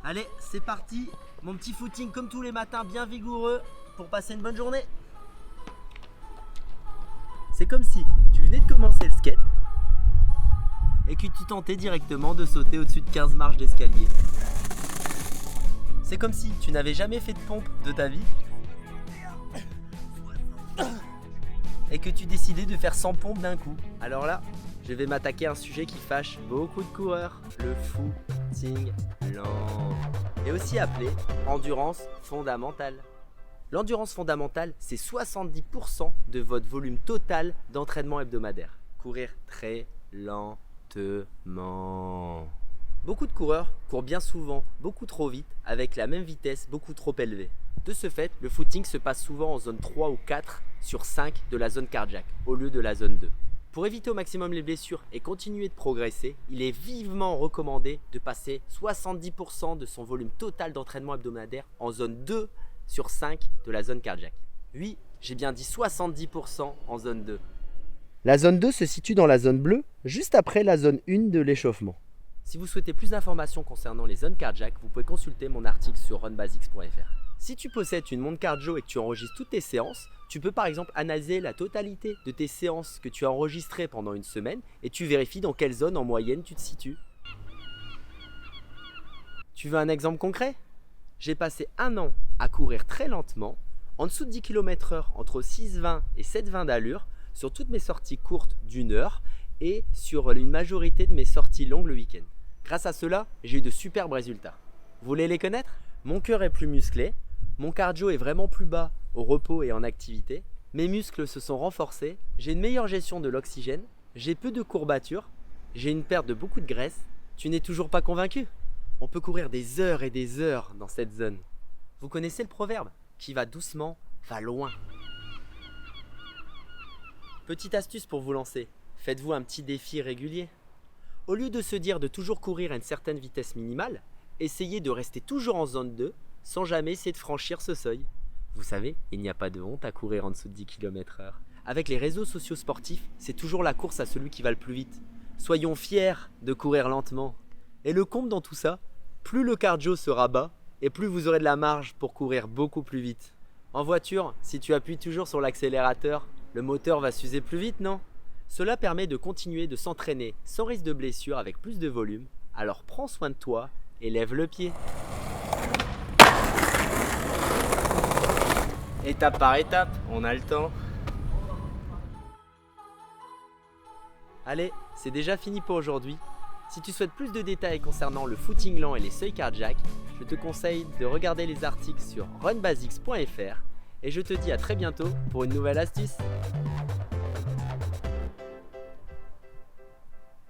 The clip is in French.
Allez, c'est parti. Mon petit footing comme tous les matins, bien vigoureux pour passer une bonne journée. C'est comme si tu venais de commencer le skate et que tu tentais directement de sauter au-dessus de 15 marches d'escalier. C'est comme si tu n'avais jamais fait de pompe de ta vie et que tu décidais de faire 100 pompes d'un coup. Alors là, je vais m'attaquer à un sujet qui fâche beaucoup de coureurs, le footing lent, et aussi appelé endurance fondamentale. L'endurance fondamentale, c'est 70% de votre volume total d'entraînement hebdomadaire. Courir très lentement. Beaucoup de coureurs courent bien souvent beaucoup trop vite avec la même vitesse beaucoup trop élevée. De ce fait, le footing se passe souvent en zone 3 ou 4 sur 5 de la zone cardiaque au lieu de la zone 2. Pour éviter au maximum les blessures et continuer de progresser, il est vivement recommandé de passer 70% de son volume total d'entraînement hebdomadaire en zone 2 sur 5 de la zone cardiaque. Oui, j'ai bien dit 70% en zone 2. La zone 2 se situe dans la zone bleue, juste après la zone 1 de l'échauffement. Si vous souhaitez plus d'informations concernant les zones cardiaques, vous pouvez consulter mon article sur runbasics.fr. Si tu possèdes une montre cardio et que tu enregistres toutes tes séances, tu peux par exemple analyser la totalité de tes séances que tu as enregistrées pendant une semaine et tu vérifies dans quelle zone en moyenne tu te situes. Tu veux un exemple concret ? J'ai passé 1 an à courir très lentement, en dessous de 10 km/h, entre 6,20 et 7,20 d'allure, sur toutes mes sorties courtes d'1 heure et sur une majorité de mes sorties longues le week-end. Grâce à cela, j'ai eu de superbes résultats. Vous voulez les connaître ? Mon cœur est plus musclé, mon cardio est vraiment plus bas au repos et en activité, mes muscles se sont renforcés, j'ai une meilleure gestion de l'oxygène, j'ai peu de courbatures, j'ai une perte de beaucoup de graisse. Tu n'es toujours pas convaincu ? On peut courir des heures et des heures dans cette zone. Vous connaissez le proverbe ? Qui va doucement, va loin. Petite astuce pour vous lancer, faites-vous un petit défi régulier. Au lieu de se dire de toujours courir à une certaine vitesse minimale, essayez de rester toujours en zone 2 sans jamais essayer de franchir ce seuil. Vous savez, il n'y a pas de honte à courir en dessous de 10 km/h. Avec les réseaux sociaux sportifs, c'est toujours la course à celui qui va le plus vite. Soyons fiers de courir lentement. Et le comble dans tout ça, plus le cardio sera bas et plus vous aurez de la marge pour courir beaucoup plus vite. En voiture, si tu appuies toujours sur l'accélérateur, le moteur va s'user plus vite, non ? Cela permet de continuer de s'entraîner sans risque de blessure avec plus de volume. Alors prends soin de toi et lève le pied. Étape par étape, on a le temps. Allez, c'est déjà fini pour aujourd'hui. Si tu souhaites plus de détails concernant le footing lent et les seuils cardiaques, je te conseille de regarder les articles sur runbasics.fr et je te dis à très bientôt pour une nouvelle astuce.